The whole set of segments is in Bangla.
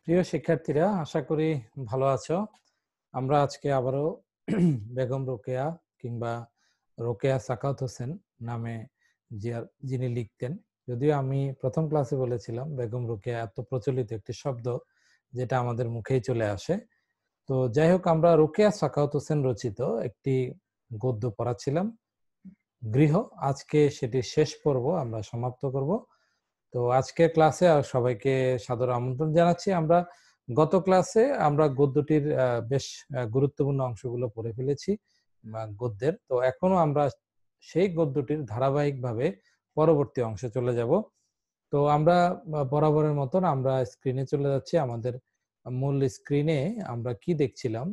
প্রিয় শিক্ষার্থীরা, আশা করি ভালো আছো। আমরা আজকে আবারও বেগম রোকেয়া কিংবা রোকেয়া সাখাওয়াত হোসেন নামে যিনি লিখতেন, যদিও আমি প্রথম ক্লাসে বলেছিলাম বেগম রোকেয়া এত প্রচলিত একটি শব্দ যেটা আমাদের মুখেই চলে আসে। তো যাই হোক, আমরা রোকেয়া সাখাওয়াত হোসেন রচিত একটি গদ্য পড়াচ্ছিলাম, গৃহ। আজকে সেটি শেষ পর্ব আমরা সমাপ্ত করব। তো আজকের ক্লাসে সবাইকে সাদর আমন্ত্রণ জানাচ্ছি। আমরা গত ক্লাসে আমরা গদ্যটির বেশ গুরুত্বপূর্ণ অংশগুলো পড়ে ফেলেছি গদ্যের। তো এখনো আমরা সেই গদ্যটির ধারাবাহিকভাবে পরবর্তী অংশে চলে যাব। তো আমরা বরাবরের মতন আমরা স্ক্রিনে চলে যাচ্ছি। আমাদের মূল স্ক্রিনে আমরা কি দেখছিলাম?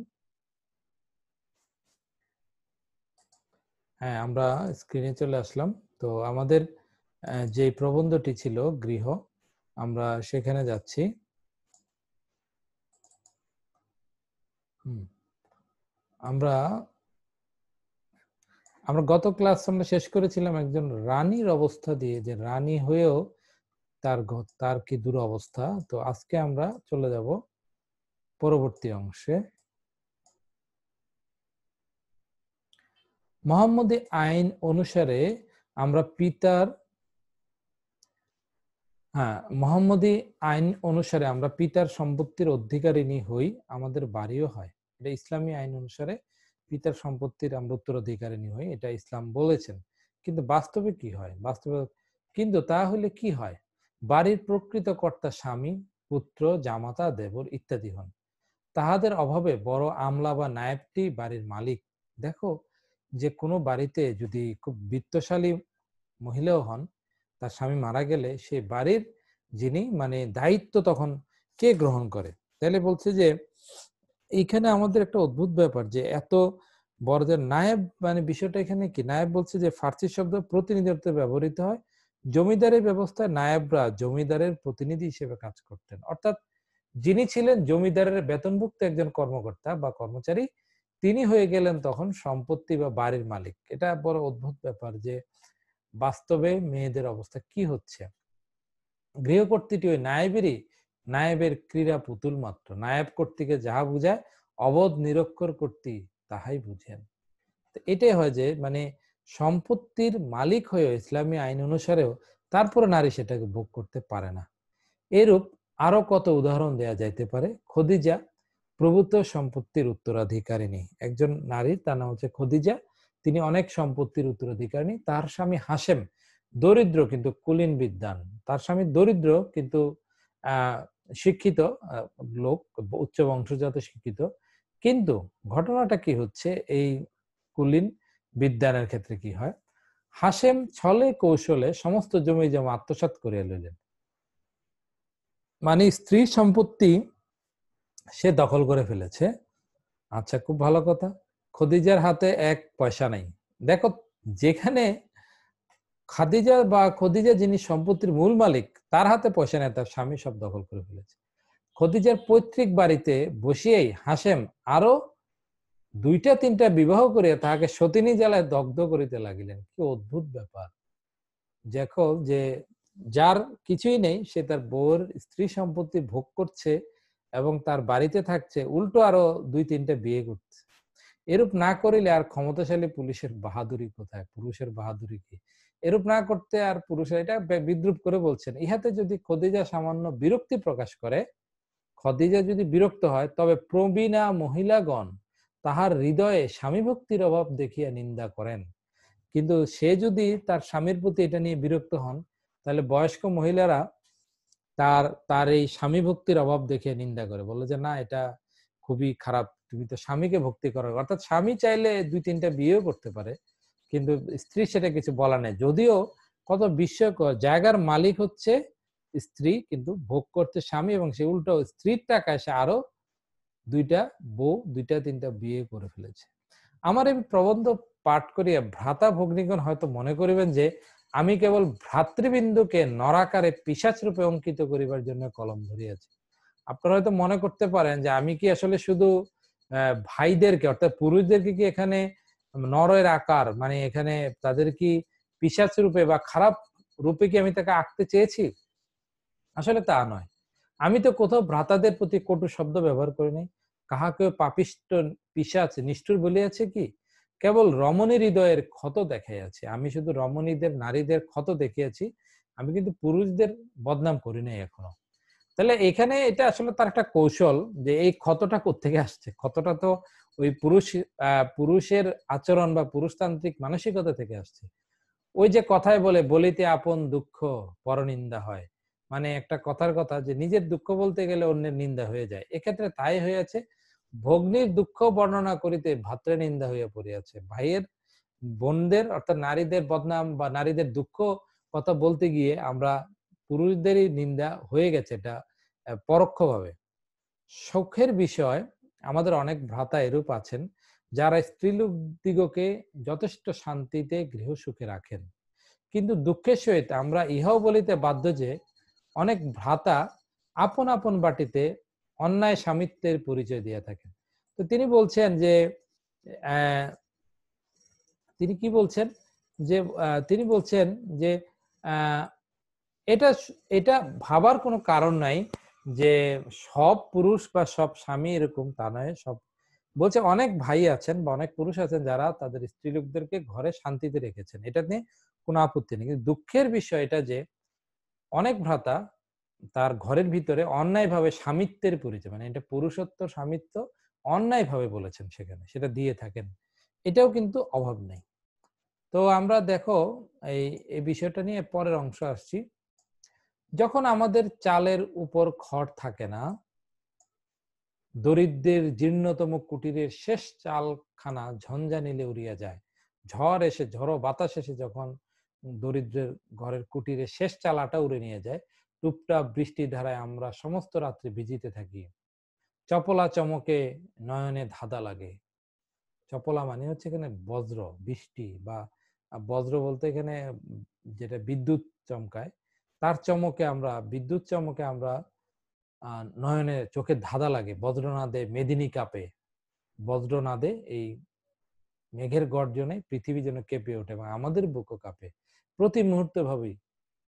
হ্যাঁ, আমরা স্ক্রিনে চলে আসলাম। তো আমাদের যে প্রবন্ধটি ছিল গৃহ, আমরা সেখানে যাচ্ছি। আমরা গত ক্লাস আমরা শেষ করেছিলাম একজন রানীর অবস্থা দিয়ে, যে রানী হয়েও তার কি দুরবস্থা। তো আজকে আমরা চলে যাব পরবর্তী অংশে। মোহাম্মদী আইন অনুসারে আমরা পিতার সম্পত্তির অধিকারিণী হই, আমাদের বাড়িও হয়। এটা ইসলামী আইন অনুসারে পিতার সম্পত্তির আমরা উত্তরাধিকারিণী হই, এটা ইসলাম বলেছেন। কিন্তু বাস্তবে কি হয়? কিন্তু তাহলে কি হয়? বাড়ির প্রকৃত কর্তা স্বামী, পুত্র, জামাতা, দেবর ইত্যাদি হন। তাহাদের অভাবে বড় আমলা বা নায়েবটি বাড়ির মালিক। দেখো, যে কোনো বাড়িতে যদি খুব বিত্তশালী মহিলাও হন, তার স্বামী মারা গেলে সেই বাড়ির যিনি দায়িত্ব তখন কে গ্রহণ করে? তাহলে বলছে যে এইখানে আমাদের একটা অদ্ভুত ব্যাপার, যে এত বড় যে নায়েব, বিষয়টা এখানে কি? নায়েব বলছে যে ফার্সি শব্দ প্রতিনিধিত্বে ব্যবহৃত হয়। জমিদারের ব্যবস্থায় নায়েবরা জমিদারের প্রতিনিধি হিসেবে কাজ করতেন, অর্থাৎ যিনি ছিলেন জমিদারের বেতনভুক্ত একজন কর্মকর্তা বা কর্মচারী, তিনি হয়ে গেলেন তখন সম্পত্তি বা বাড়ির মালিক। এটা বড় অদ্ভুত ব্যাপার যে বাস্তবে মেয়েদের অবস্থা কি হচ্ছে। গৃহকর্ত্রীটি ওই নায়েবের ক্রীড়া পুতুল মাত্র। নায়েব কর্তৃকে যাহা বুঝায় অবধ নিরক্ষর কর্তৃ তাহাই বুঝেন। এটাই হয় যে সম্পত্তির মালিক হয়ে ইসলামী আইন অনুসারেও তারপরে নারী সেটাকে ভোগ করতে পারে না। এরূপ আরো কত উদাহরণ দেয়া যাইতে পারে। খদিজা প্রভূত সম্পত্তির উত্তরাধিকারিণী একজন নারী, তার নাম হচ্ছে খদিজা। তিনি অনেক সম্পত্তির উত্তরাধিকারিণী। তার স্বামী হাশেম দরিদ্র কিন্তু কুলীন বিদ্বান। তার স্বামী দরিদ্র কিন্তু শিক্ষিত লোক, উচ্চ বংশজাত শিক্ষিত। কিন্তু ঘটনাটা কি হচ্ছে, এই কুলীন বিদ্বানের ক্ষেত্রে কি হয়? হাশেম ছলে কৌশলে সমস্ত জমি জমা আত্মসাৎ করিয়া লইলেন। স্ত্রী সম্পত্তি সে দখল করে ফেলেছে। আচ্ছা, খুব ভালো কথা। খদিজার হাতে এক পয়সা নাই। দেখো, যেখানে খদিজা যিনি সম্পত্তির মূল মালিক, তার হাতে পয়সা নেই, তার স্বামী সব দখল করে ফেলেছে। খদিজার পৈতৃক বাড়িতে বসিয়েই হাশেম আরো 2-3টা বিবাহ করিয়া তাহাকে সতিনী জ্বালায় দগ্ধ করিতে লাগিলেন। কি অদ্ভুত ব্যাপার! দেখো, যে যার কিছুই নেই সে তার বউর স্ত্রী সম্পত্তি ভোগ করছে এবং তার বাড়িতে থাকছে, উল্টো আরো 2-3টা বিয়ে করছে। এরূপ না করিলে আর ক্ষমতাশালী পুলিশের বাহাদুরি কোথায়? পুরুষের বাহাদুরি কি? এরূপ না করতে আর পুরুষের, এটা বিদ্রুপ করে বলছেন। ইহাতে যদি খদিজা সামান্য বিরক্তি প্রকাশ করে, খদিজা যদি বিরক্ত হয়, তবে প্রবীণা মহিলাগণ তাহার হৃদয়ে স্বামী ভক্তির অভাব দেখিয়া নিন্দা করেন। কিন্তু সে যদি তার স্বামীর প্রতি এটা নিয়ে বিরক্ত হন, তাহলে বয়স্ক মহিলারা তার এই স্বামী ভক্তির অভাব দেখে নিন্দা করে, বলে যে না, এটা খুবই খারাপ, তুমি তো স্বামীকে ভক্তি করো। অর্থাৎ স্বামী চাইলে 2-3টা বিয়েও করতে পারে, কিন্তু স্ত্রী সেটা কিছু বলা নেই। যদিও কত বিস্ময়কর, জায়গার মালিক হচ্ছে স্ত্রী, কিন্তু ভোগ করতে স্বামী, এবং সে উল্টো স্ত্রীর টাকায় সে আরো 2টা বউ, 2-3টা বিয়ে করে ফেলেছে। আমার এই প্রবন্ধ পাঠ করিয়া ভ্রাতা ভগ্নীগণ হয়তো মনে করিবেন যে আমি কেবল ভ্রাতৃবিন্দুকে নরাকারে পিশাচ রূপে অঙ্কিত করিবার জন্য কলম ধরিয়াছি। আপনারা হয়তো মনে করতে পারেন যে আমি কি আসলে শুধু ভাইদেরকে, অর্থাৎ পুরুষদেরকে কি এখানে নরের আকার, এখানে তাদের কি পিশাচ রূপে বা খারাপ রূপে কি আমি তাকে আঁকতে চেয়েছি? আসলে তা নয়। আমি তো কোথাও ভ্রাতাদের প্রতি কটু শব্দ ব্যবহার করি নাই। কাহাকেও পাপিষ্ঠ পিশাচ নিষ্ঠুর বলিয়াছে কি? কেবল রমণীর হৃদয়ের ক্ষত দেখাইয়াছি। আমি শুধু রমণীদের নারীদের ক্ষত দেখিয়েছি। আমি কিন্তু পুরুষদের বদনাম করি নাই এখনো। তাহলে এখানে এটা আসলে তার একটা কৌশল যে এই ক্ষতটা কোত্থেকে আসছে? ক্ষতটা তো ওই পুরুষের আচরণ বা পুরুষতান্ত্রিক মানসিকতা থেকে আসছে। ওই যে কথায় বলে, বলিতে আপন দুঃখ পরনিন্দা হয়। মানে একটা কথার কথা যে নিজের দুঃখ বলতে গেলে অন্যের নিন্দা হয়ে যায়। এক্ষেত্রে তাই হয়েছে। ভগ্নীর দুঃখ বর্ণনা করিতে ভাতৃ নিন্দা হইয়া পড়িয়াছে। ভাইয়ের বোনদের অর্থাৎ নারীদের বদনাম বা নারীদের দুঃখ কথা বলতে গিয়ে আমরা পুরুষদেরই নিন্দা হয়ে গেছে, এটা পরোক্ষভাবে। সুখের বিষয় আমাদের অনেক ভ্রাতা এরূপ আছেন যারা স্ত্রীলোক দিগকে যথেষ্ট শান্তিতে গৃহ সুখে রাখেন, কিন্তু দুঃখের সহিত আমরা ইহাও বলিতে বাধ্য যে অনেক ভ্রাতা আপন আপন বাটিতে অন্যায় স্বামিত্বের পরিচয় দিয়ে থাকেন। তো তিনি বলছেন যে আহ, তিনি কি বলছেন যে তিনি বলছেন যে আহ, এটা এটা ভাবার কোনো কারণ নাই যে সব পুরুষ বা সব স্বামী এরকম, তা নয়। সব বলছে অনেক ভাই আছেন বা অনেক পুরুষ আছেন যারা তাদের স্ত্রী লোকদেরকে ঘরে শান্তিতে রেখেছেন, এটা নিয়ে কোনো আপত্তি নেই। কিন্তু দুঃখের বিষয় এটা যে অনেক ভ্রাতা তার ঘরের ভিতরে অন্যায়ভাবে স্বামিত্বের পরিচয়, মানে এটা পুরুষত্ব স্বামিত্ব অন্যায়ভাবে বলেছেন সেখানে, সেটা দিয়ে থাকেন। এটাও কিন্তু অভাব নেই। তো আমরা দেখো এই এই বিষয়টা নিয়ে পরের অংশ আসছি। যখন আমাদের চালের উপর খড় থাকে না, দরিদ্রের জীর্ণতম কুটিরের শেষ চালখানা ঝঞ্ঝা নিলে উড়িয়া যায়। ঝড় এসে, ঝড়ো বাতাস এসে যখন দরিদ্রের ঘরের কুটিরের শেষ চালাটা উড়ে নিয়ে যায়, টুপটাপ বৃষ্টির ধারায় আমরা সমস্ত রাত্রি ভিজিতে থাকি। চপলা চমকে নয়নে ধাঁধা লাগে। চপলা মানে হচ্ছে এখানে বজ্র বৃষ্টি বা বজ্র বলতে এখানে যেটা বিদ্যুৎ চমকায়, তার চমকে আমরা, বিদ্যুৎ চমকে আমরা নয়নে চোখে ধাঁধা লাগে। বজ্রনাদে মেদিনী কাঁপে। বজ্রনাদে এই মেঘের গর্জনে পৃথিবী যেন কেঁপে ওঠে এবং আমাদের বুকও কাঁপে। প্রতি মুহূর্তে ভাবি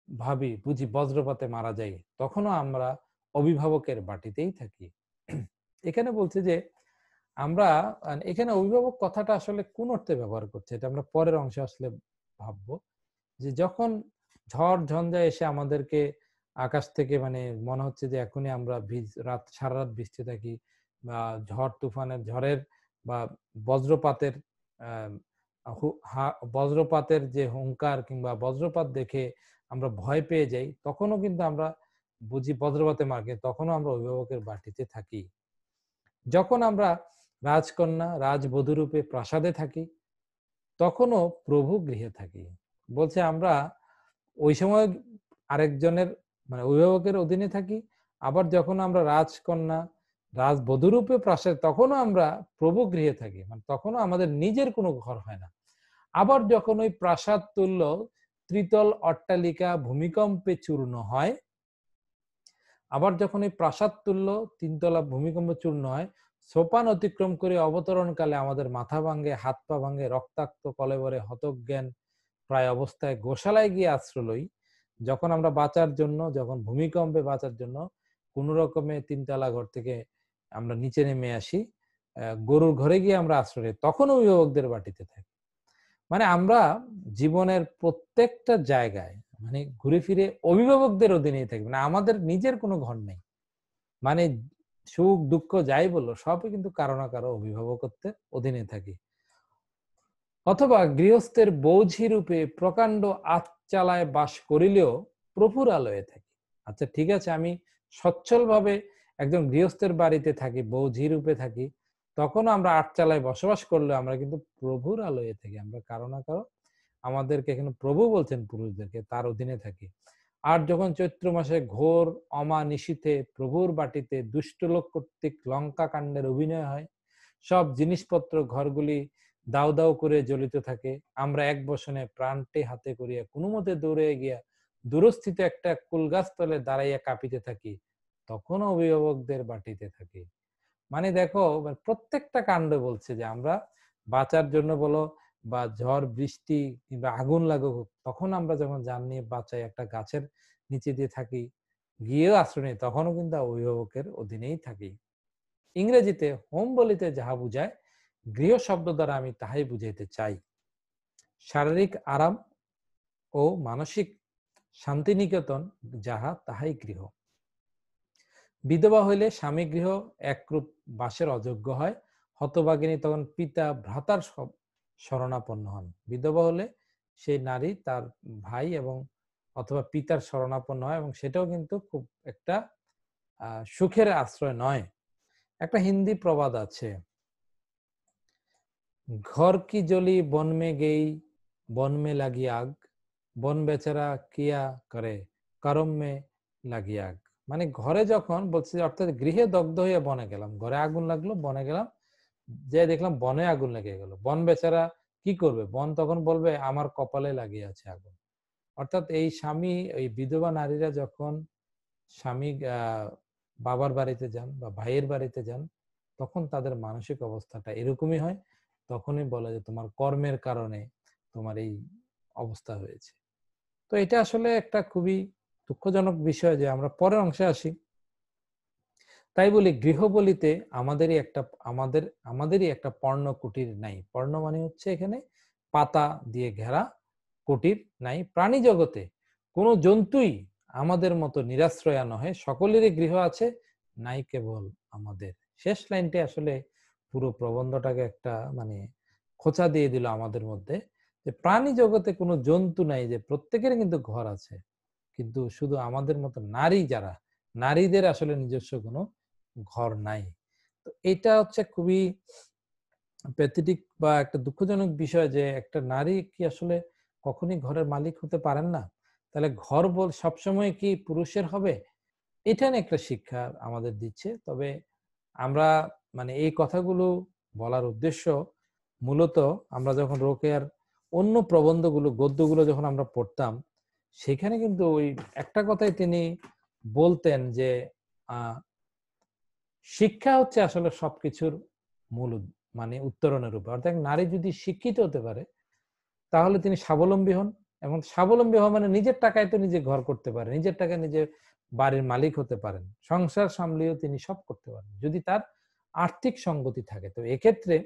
ভাবি বুঝি বজ্রপাতে মারা যাই, তখনও আমরা অভিভাবকের বাটিতেই থাকি। এখানে বলছে যে আমরা এখানে অভিভাবক কথাটা আসলে কোন অর্থে ব্যবহার করছে এটা আমরা পরের অংশে আসলে ভাববো। যে যখন ঝড় ঝঞ্ঝা এসে আমাদেরকে আকাশ থেকে, মানে মনে হচ্ছে যে এখনই আমরা রাত সারা রাত বৃষ্টি থাকি, বা ঝড় তুফানের ঝড়ের বা বজ্রপাতের বজ্রপাতের যে হুংকার কিংবা বজ্রপাত দেখে আমরা ভয় পেয়ে যাই, তখনও কিন্তু আমরা বুঝি বজ্রপাতে মার্গে, তখনও আমরা অভিভাবকের বাটিতে থাকি। যখন আমরা রাজকন্যা রাজবধূ রূপে প্রাসাদে থাকি, তখনও প্রভু গৃহে থাকি। বলছে আমরা ওই সময় আরেকজনের, মানে অভিভাবকের অধীনে থাকি। আবার যখন আমরা রাজকন্যা রাজবধূ রূপে প্রাসাদে, তখনও আমরা প্রভু গৃহে থাকি, মানে তখনও আমাদের নিজের কোনো ঘর হয় না। আবার যখন ওই প্রাসাদ তুল্য ত্রিতল অট্টালিকা ভূমিকম্পে চূর্ণ হয়, আবার যখন এই প্রাসাদ তুল্য তিনতলা ভূমিকম্প চূর্ণ হয়, সোপান অতিক্রম করে অবতরণকালে আমাদের মাথা ভাঙ্গে, হাত পা ভাঙ্গে, রক্তাক্ত কলেবরে হতজ্ঞান প্রায় অবস্থায় গোশালায় গিয়ে আশ্রয় লই। যখন আমরা বাঁচার জন্য, যখন ভূমিকম্পে বাঁচার জন্য কোন রকমে তিনতলা ঘর থেকে আমরা নিচে নেমে আসি, গরুর ঘরে গিয়ে আমরা আশ্রয় নিই, তখন অভিভাবকদের বাটিতে থাকি। মানে আমরা জীবনের প্রত্যেকটা জায়গায় মানে ঘুরে ফিরে অভিভাবকদের অধীনেই থাকি, মানে আমাদের নিজের কোনো ঘর নেই। মানে সুখ দুঃখ যাই বললো সবই কিন্তু কারো না কারো অভিভাবকত্বের অধীনে থাকি। অথবা গৃহস্থের বৌঝি রূপে প্রকাণ্ড আটচালায় বাস করিলেও প্রভুর আলয়ে থাকি। আচ্ছা ঠিক আছে, আমি সচ্ছল ভাবে একজন গৃহস্থের বাড়িতে থাকি, বৌঝি রূপে থাকি, তখনও আমরা আটচালায় বসবাস করলে আমরা কিন্তু প্রভুর আলয়ে থাকি। আমরা কারো না কারো, আমাদেরকে এখানে প্রভু বলছেন পুরুষদেরকে, তার অধীনে থাকি। আর যখন চৈত্র মাসে ঘোর অমানিশীথে প্রভুর বাটিতে দুষ্ট লোক কর্তৃক লঙ্কা কাণ্ডের অভিনয় হয়, সব জিনিসপত্র ঘরগুলি দাউ দাউ করে জ্বলিত থাকে, আমরা এক বসনে প্রাণটি হাতে করিয়া কোনো মতে দৌড়ে গিয়া দূরস্থিত একটা কুল গাছ তলে দাঁড়াইয়া কাঁপিতে থাকি, তখনও অভিভাবকদের বাটিতে থাকি। মানে দেখো প্রত্যেকটা কাণ্ড বলছে যে আমরা বাঁচার জন্য বলো, বা ঝড় বৃষ্টি কিংবা আগুন লাগুক, তখন আমরা যখন জান নিয়ে বাঁচাই একটা গাছের নিচে দিয়ে থাকি, গিয়েও আশ্রয় নেই, তখনও কিন্তু অভিভাবকের অধীনেই থাকি। ইংরেজিতে হোম বলিতে যাহা বুঝায়, গৃহ শব্দ দ্বারা আমি তাহাই বুঝাইতে চাই। শারীরিক আরাম ও মানসিক শান্তিনিকেতন যাহা তাহাই গৃহ। বিধবা হইলে স্বামী গৃহ একরূপ বাসের অযোগ্য হয়, হতভাগিনী তখন পিতা ভ্রাতার শরণাপন্ন হন। বিধবা হলে সেই নারী তার ভাই এবং অথবা পিতার শরণাপন্ন হয়, এবং সেটাও কিন্তু খুব একটা সুখের আশ্রয় নয়। একটা হিন্দি প্রবাদ আছে, ঘর কি জ্বলি বন মে গেই, বন মে লাগি আগ, বন বেচারা কিয়া করে, করম মে লাগি আগ। মানে ঘরে যখন বলছে, অর্থাৎ গৃহে দগ্ধ হয়ে বনে গেলাম, ঘরে আগুন লাগলো, বনে গেলাম, যে দেখলাম বনে আগুন লেগে গেল। বন বেচারা কি করবে? বন তখন বলবে আমার কপালে লাগিয়ে আছে আগুন। অর্থাৎ এই স্বামী, এই বিধবা নারীরা যখন স্বামী বাবার বাড়িতে যান বা ভাইয়ের বাড়িতে যান, তখন তাদের মানসিক অবস্থাটা এরকমই হয়। তখনই বলে যে তোমার কর্মের কারণে তোমার এই অবস্থা হয়েছে। তো এটা আসলে একটা খুবই দুঃখজনক বিষয় যে আমরা পরের অংশে আসি। তাই বলি গৃহ বলিতে আমাদেরই একটা পর্ণ কুটির নাই। পর্ণ মানে হচ্ছে এখানে পাতা দিয়ে ঘেরা কুটির নাই। প্রাণী জগতে কোনো জন্তুই আমাদের মতো নিরাশ্রয়া নহে, সকলেরই গৃহ আছে, নাই কেবল আমাদের। শেষ লাইনটি আসলে পুরো প্রবন্ধটাকে একটা মানে খোঁচা দিয়ে দিল আমাদের মধ্যে, যে প্রাণী জগতে কোনো জন্তু নাই, যে প্রত্যেকের কিন্তু ঘর আছে, কিন্তু শুধু আমাদের মতো নারী যারা, নারীদের আসলে নিজস্ব কোনো ঘর নাই। তো এটা হচ্ছে খুবই প্যাথেটিক বা একটা দুঃখজনক বিষয়, যে একটা নারী কি আসলে কখনই ঘরের মালিক হতে পারেন না? তাহলে ঘর সবসময় কি পুরুষের হবে? এটা নিয়ে একটা শিক্ষা আমাদের দিচ্ছে। তবে আমরা মানে এই কথাগুলো বলার উদ্দেশ্য মূলত, আমরা যখন রোকেয়ার অন্য প্রবন্ধগুলো, গদ্যগুলো যখন আমরা পড়তাম, সেখানে কিন্তু ওই একটা কথাই তিনি বলতেন যে শিক্ষা হচ্ছে আসলে সবকিছুর মূল মানে উত্তরণের উপর। অর্থাৎ নারী যদি শিক্ষিত হতে পারে, তাহলে তিনি স্বাবলম্বী হন, এবং স্বাবলম্বী হওয়া মানে নিজের টাকায় তো নিজে ঘর করতে পারে, নিজের টাকায় নিজে বাড়ির মালিক হতে পারেন, সংসার সামলিয়েও তিনি সব করতে পারেন যদি তার আর্থিক সঙ্গতি থাকে। তো এক্ষেত্রে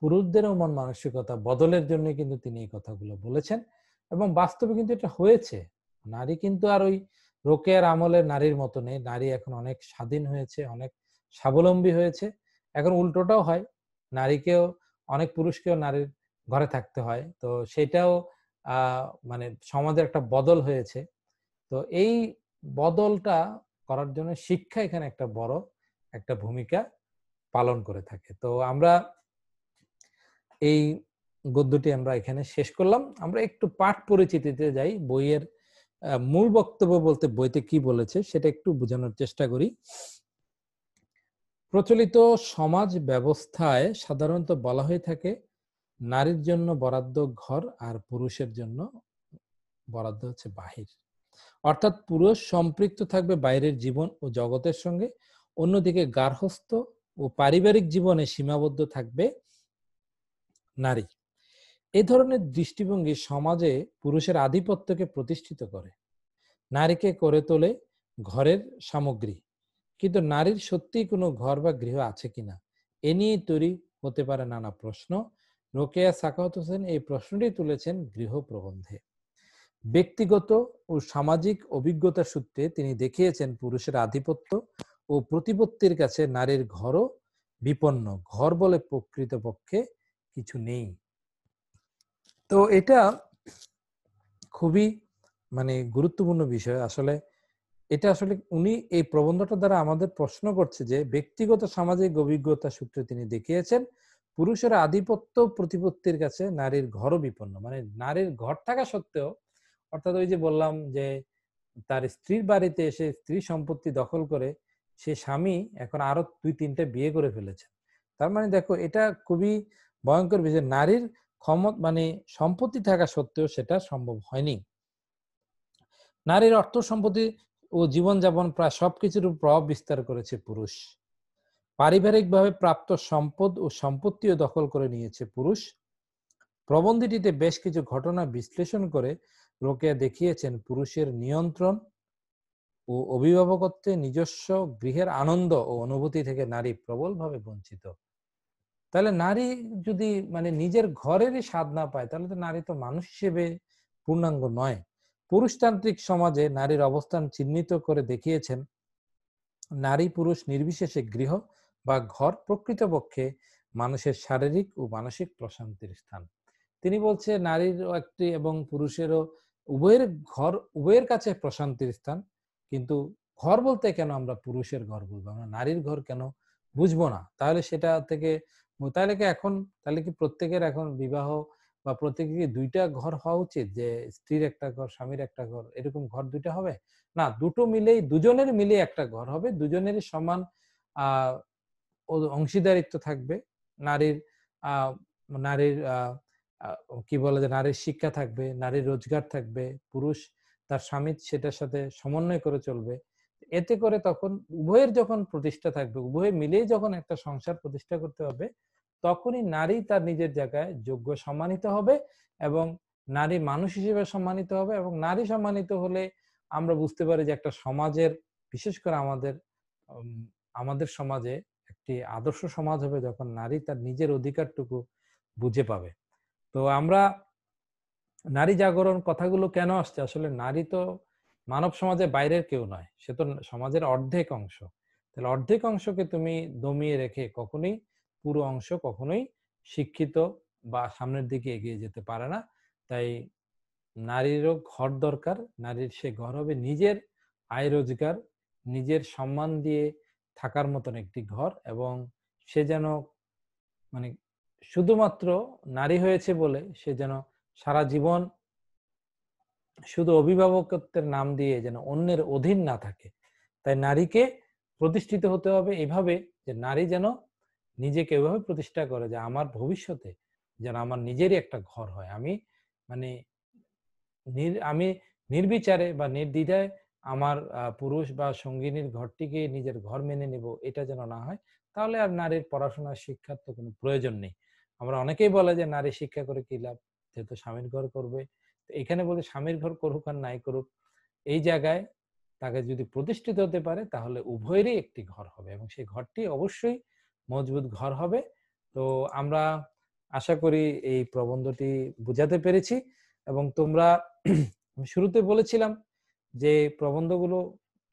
পুরুষদেরও মন মানসিকতা বদলের জন্য কিন্তু তিনি এই কথাগুলো বলেছেন, এবং বাস্তবে কিন্তু এটা হয়েছে। নারী কিন্তু আর ওই রোকেয়ার আমলের নারীর মতো নেই। নারী এখন অনেক স্বাধীন হয়েছে, অনেক স্বাবলম্বী হয়েছে। এখন উল্টোটাও হয়, নারীকেও, অনেক পুরুষকেও নারীর ঘরে থাকতে হয়। তো সেটাও মানে সমাজের একটা বদল হয়েছে। তো এই বদলটা করার জন্য শিক্ষা এখানে একটা বড় একটা ভূমিকা পালন করে থাকে। তো আমরা এই গদ্যটি আমরা এখানে শেষ করলাম। আমরা একটু পাঠ পরিচিতিতে যাই, বইয়ের মূল বক্তব্য বলতে বইতে কি বলেছে সেটা একটু বোঝানোর চেষ্টা করি। প্রচলিত সমাজ ব্যবস্থায় সাধারণত বলা হয়ে থাকে নারীর জন্য বরাদ্দ ঘর আর পুরুষের জন্য বরাদ্দ হচ্ছে বাহির। অর্থাৎ পুরুষ সম্পৃক্ত থাকবে বাইরের জীবন ও জগতের সঙ্গে, অন্যদিকে গার্হস্থ্য ও পারিবারিক জীবনে সীমাবদ্ধ থাকবে নারী। এই ধরনের দৃষ্টিভঙ্গি সমাজে পুরুষের আধিপত্যকে প্রতিষ্ঠিত করে, নারীকে করে তোলে ঘরের সামগ্রী। কিন্তু নারীর সত্যিই কোনো ঘর বা গৃহ আছে কিনা, এ নিয়ে তৈরি হতে পারে নানা প্রশ্ন। রোকেয়া সাখাওয়াত হোসেন এই প্রশ্নটি তুলেছেন গৃহ প্রবন্ধে। ব্যক্তিগত ও সামাজিক অভিজ্ঞতা সূত্রে তিনি দেখিয়েছেন পুরুষের আধিপত্য ও প্রতিপত্তির কাছে নারীর ঘরও বিপন্ন, ঘর বলে প্রকৃতপক্ষে কিছু নেই। তো এটা খুবই মানে গুরুত্বপূর্ণ বিষয়। আসলে এটা আসলে উনি এই প্রবন্ধটা দ্বারা আমাদের প্রশ্ন করছে যে ব্যক্তিগত সামাজিক অভিজ্ঞতা সূত্রে তিনি দেখিয়েছেন পুরুষের আধিপত্য প্রতিপত্তির কাছে নারীর ঘরও বিপন্ন। মানে নারীর ঘর থাকা সত্ত্বেও, অর্থাৎ ওই যে বললাম যে তার স্ত্রীর বাড়িতে এসে স্ত্রী সম্পত্তি দখল করে সে স্বামী এখন আরো 2-3টে বিয়ে করে ফেলেছে। তার মানে দেখো এটা খুবই ভয়ঙ্কর বিষয়, নারীর মানে সম্পত্তি থাকা সত্ত্বেও সেটা সম্ভব হয়নি। নারীর অর্থ সম্পত্তি ও জীবনযাপন প্রায় সবকিছুর প্রভাব বিস্তার করেছে পুরুষ। পারিবারিকভাবে প্রাপ্ত সম্পদ ও সম্পত্তিও দখল করে নিয়েছে পুরুষ। প্রবন্ধটিতে বেশ কিছু ঘটনা বিশ্লেষণ করে রোকেয়া দেখিয়েছেন পুরুষের নিয়ন্ত্রণ ও অভিভাবকত্বে নিজস্ব গৃহের আনন্দ ও অনুভূতি থেকে নারী প্রবলভাবে বঞ্চিত। তাহলে নারী যদি মানে নিজের ঘরেরই স্বাদ না পায়, তাহলে তো নারী তো মানুষ হিসেবে পূর্ণাঙ্গ নয়। পুরুষতান্ত্রিক সমাজে নারীর অবস্থান চিহ্নিত করে দেখিয়েছেন নারী পুরুষ নির্বিশেষে গৃহ বা ঘর প্রকৃতপক্ষে মানুষের শারীরিক ও মানসিক প্রশান্তির স্থান। তিনি বলছে নারীরও একটি এবং পুরুষেরও উভয়ের ঘর, উভয়ের কাছে প্রশান্তির স্থান। কিন্তু ঘর বলতে কেন আমরা পুরুষের ঘর বলবো, আমরা নারীর ঘর কেন বুঝবো না? তাহলে সেটা থেকে তাহলে কি এখন, তাহলে কি প্রত্যেকের এখন বিবাহ বা প্রত্যেকের কি দুইটা ঘর হওয়া উচিত, যে স্ত্রীর একটা ঘর স্বামীর একটা ঘর, এরকম ঘর দুইটা হবে? না, দুটো মিলেই, দুজনের মিলে একটা ঘর হবে, দুজনেরই সমান আহ অংশীদারিত্ব থাকবে। নারীর আহ নারীর কি বলে যে নারীর শিক্ষা থাকবে, নারীর রোজগার থাকবে, পুরুষ তার স্বামী সেটার সাথে সমন্বয় করে চলবে। এতে করে তখন উভয়ের যখন প্রতিষ্ঠা থাকবে, উভয়ে মিলেই যখন একটা সংসার প্রতিষ্ঠা করতে হবে, তখনই নারী তার নিজের জায়গায় যোগ্য সম্মানিত হবে এবং নারী মানুষ হিসেবে সম্মানিত হবে। এবং নারী সম্মানিত হলে আমরা বুঝতে পারি যে একটা সমাজের, বিশেষ করে উম, আমাদের সমাজে একটি আদর্শ সমাজ হবে যখন নারী তার নিজের অধিকারটুকু বুঝে পাবে। তো আমরা নারী জাগরণ কথাগুলো কেন আসছে, আসলে নারী তো মানব সমাজের বাইরের কেউ নয়, সে তো সমাজের অর্ধেক অংশ। তাহলে অর্ধেক অংশকে তুমি দমিয়ে রেখে কখনোই পুরো অংশ কখনোই শিক্ষিত বা সামনের দিকে এগিয়ে যেতে পারে না। তাই নারীরও ঘর দরকার। নারীর সে ঘর হবে নিজের আয় রোজগার, নিজের সম্মান দিয়ে থাকার মতন একটি ঘর, এবং সে যেন মানে শুধুমাত্র নারী হয়েছে বলে সে যেন সারা জীবন শুধু অভিভাবকত্বের নাম দিয়ে যেন অন্যের অধীন না থাকে। তাই নারীকে প্রতিষ্ঠিত হতে হবে এভাবে যে নারী যেন নিজেকে এভাবে প্রতিষ্ঠা করে যে আমার ভবিষ্যতে যেন আমার নিজেরই একটা ঘর হয়। আমি মানে আমি নির্বিচারে বা নির্দ্বিধায় আমার পুরুষ বা সঙ্গিনীর ঘরটিকে নিজের ঘর মেনে নেব, এটা যেন না হয়। তাহলে আর নারীর পড়াশোনা শিক্ষার তো কোনো প্রয়োজন নেই। আমরা অনেকেই বলে যে নারী শিক্ষা করে কি লাভ, যেহেতু স্বামীর ঘর করবে। তো এখানে বলে স্বামীর ঘর করুক আর নাই করুক, এই জায়গায় তাকে যদি প্রতিষ্ঠিত হতে পারে তাহলে উভয়েরই একটি ঘর হবে এবং সেই ঘরটি অবশ্যই মজবুত ঘর হবে। তো আমরা আশা করি এই প্রবন্ধটি বুঝাতে পেরেছি। এবং তোমরা আমি শুরুতে বলেছিলাম যে প্রবন্ধগুলো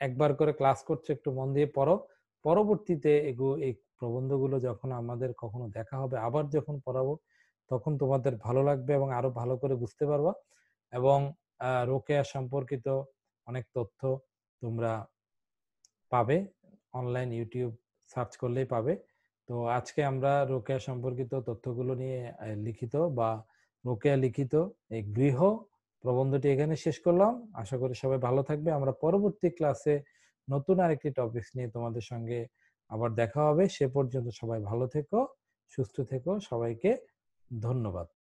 একবার করে ক্লাস করছো, একটু মন দিয়ে পড়ো। পরবর্তীতে এই প্রবন্ধগুলো যখন আমাদের কখনো দেখা হবে, আবার যখন পড়াবো, তখন তোমাদের ভালো লাগবে এবং আরো ভালো করে বুঝতে পারবা। এবং রোকেয়া সম্পর্কিত অনেক তথ্য তোমরা পাবে, অনলাইন ইউটিউব সার্চ করলেই পাবে। তো আজকে আমরা রোকেয়া সম্পর্কিত তথ্যগুলো নিয়ে লিখিত বা রোকেয়া লিখিত এই গৃহ প্রবন্ধটি এখানে শেষ করলাম। আশা করি সবাই ভালো থাকবে। আমরা পরবর্তী ক্লাসে নতুন আরেকটি টপিকস নিয়ে তোমাদের সঙ্গে আবার দেখা হবে। সে পর্যন্ত সবাই ভালো থেকো, সুস্থ থেকো। সবাইকে ধন্যবাদ।